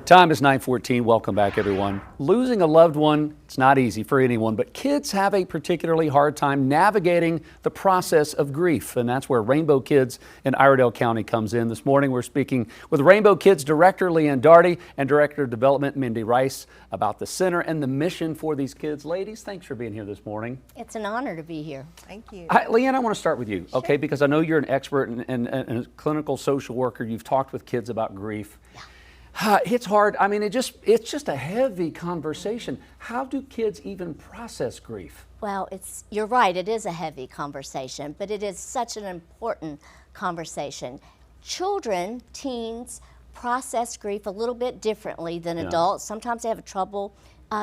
Time is 9:14. Welcome back, everyone. Losing a loved one, it's not easy for anyone, but kids have a particularly hard time navigating the process of grief, and that's where Rainbow Kidz in Iredell County comes in. This morning, we're speaking with Rainbow Kidz Director Leanne Daugherty and Director of Development Mindy Rice about the center and the mission for these kids. Ladies, thanks for being here this morning. It's an honor to be here. Thank you. Hi, Leanne, I want to start with you, okay, because I know you're an expert and a clinical social worker. You've talked with kids about grief. Yeah. It's hard. I mean, it's just a heavy conversation. How do kids even process grief? Well, you're right, it is a heavy conversation, but it is such an important conversation. Children, teens, process grief a little bit differently than adults. Sometimes they have trouble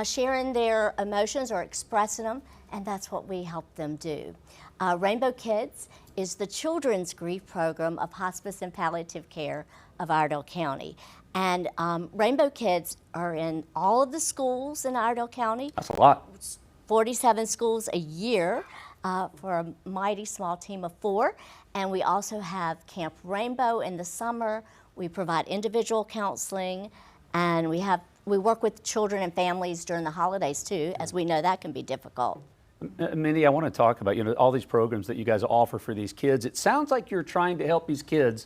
sharing their emotions or expressing them, and that's what we help them do. Rainbow Kidz is the children's grief program of hospice and palliative care of Iredell County. And Rainbow Kidz are in all of the schools in Iredell County. That's a lot. 47 schools a year for a mighty small team of 4. And we also have Camp Rainbow in the summer. We provide individual counseling, and we work with children and families during the holidays too, as we know that can be difficult. Mindy, I want to talk about all these programs that you guys offer for these kids. It sounds like you're trying to help these kids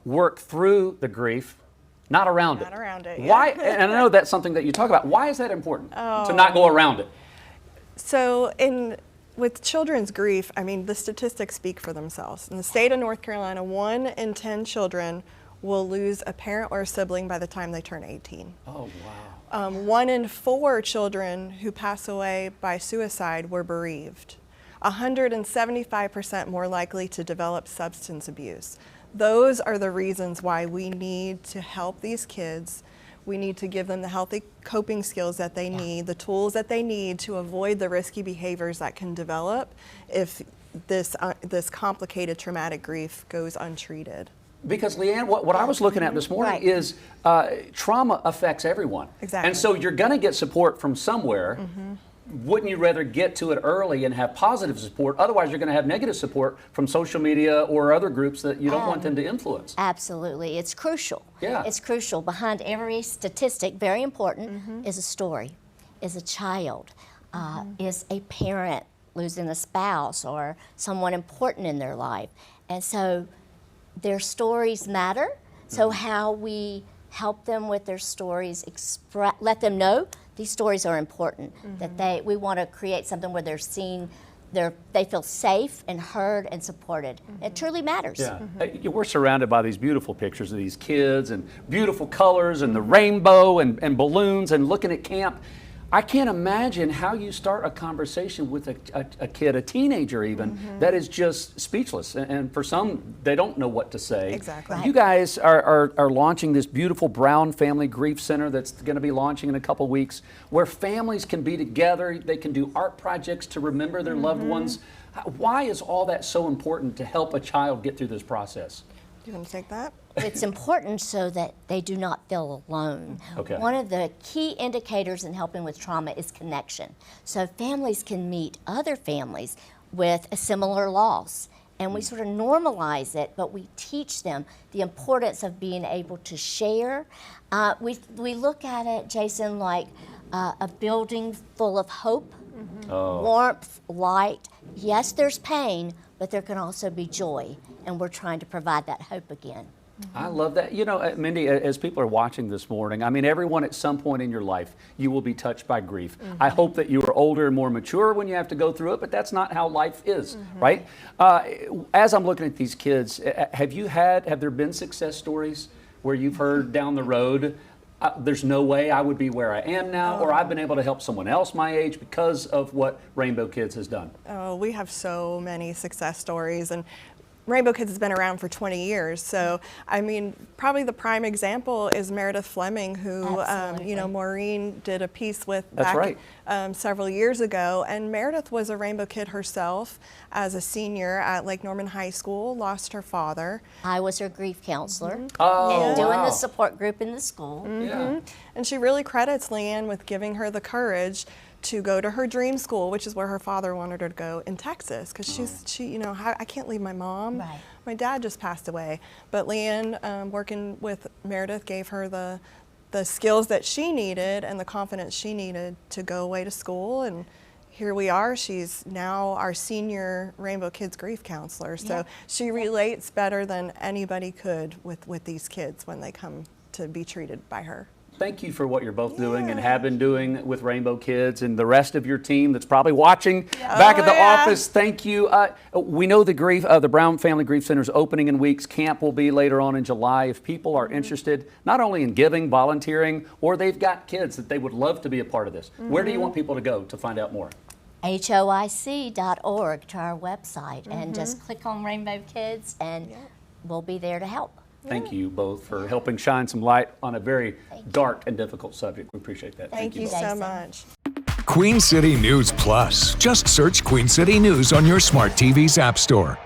work through the grief, not around it. Not around it, yeah. Why? And I know that's something that you talk about. Why is that important to not go around it? So with children's grief, I mean, the statistics speak for themselves. In the state of North Carolina, 1 in 10 children will lose a parent or a sibling by the time they turn 18. Oh, wow. 1 in 4 children who pass away by suicide were bereaved. 175% more likely to develop substance abuse. Those are the reasons why we need to help these kids. We need to give them the healthy coping skills that they need, the tools that they need to avoid the risky behaviors that can develop if this complicated traumatic grief goes untreated. Because Leanne, what I was looking at this morning is trauma affects everyone. Exactly. And so you're going to get support from somewhere. Wouldn't you rather get to it early and have positive support? Otherwise, you're going to have negative support from social media or other groups that you don't want them to influence. Absolutely. It's crucial. Yeah. It's crucial. Behind every statistic, very important, is a story, is a child, is a parent losing a spouse or someone important in their life. And so their stories matter. So how we help them with their stories, let them know these stories are important, that we want to create something where they're seen, they feel safe and heard and supported. It truly matters. Yeah. We're surrounded by these beautiful pictures of these kids and beautiful colors and the rainbow and balloons and looking at camp. I can't imagine how you start a conversation with a kid, a teenager even, that is just speechless. And for some, they don't know what to say. Exactly. You guys are launching this beautiful Brown Family Grief Center that's going to be launching in a couple weeks, where families can be together, they can do art projects to remember their loved ones. Why is all that so important to help a child get through this process? Do you want to take that? It's important so that they do not feel alone. Okay. One of the key indicators in helping with trauma is connection. So families can meet other families with a similar loss, and we sort of normalize it, but we teach them the importance of being able to share. We look at it, Jason, like a building full of hope, warmth, light. Yes, there's pain, but there can also be joy, and we're trying to provide that hope again. I love that. Mindy, as people are watching this morning, I mean, everyone at some point in your life, you will be touched by grief. I hope that you are older and more mature when you have to go through it, but that's not how life is, right? As I'm looking at these kids, have there been success stories where you've heard down the road, there's no way I would be where I am now, or I've been able to help someone else my age because of what Rainbow Kidz has done? Oh, we have so many success stories, and Rainbow Kidz has been around for 20 years. So, I mean, probably the prime example is Meredith Fleming, who, Maureen did a piece with several years ago. And Meredith was a Rainbow Kid herself as a senior at Lake Norman High School, lost her father. I was her grief counselor and Oh, doing wow. the support group in the school. Yeah. And she really credits Leanne with giving her the courage to go to her dream school, which is where her father wanted her to go in Texas, because I can't leave my mom. Right. My dad just passed away, but Leanne, working with Meredith, gave her the the skills that she needed and the confidence she needed to go away to school. And here we are. She's now our senior Rainbow Kidz grief counselor. So she relates better than anybody could with these kids when they come to be treated by her. Thank you for what you're both doing and have been doing with Rainbow Kidz, and the rest of your team that's probably watching back at the office. Thank you. We know the Brown Family Grief Center is opening in weeks. Camp will be later on in July. If people are interested, not only in giving, volunteering, or they've got kids that they would love to be a part of this, where do you want people to go to find out more? HOIC.org to our website, and just click on Rainbow Kidz, and we'll be there to help. Thank you both for helping shine some light on a very dark and difficult subject. We appreciate that. Thank you so much. Queen City News Plus. Just search Queen City News on your smart TV's app store.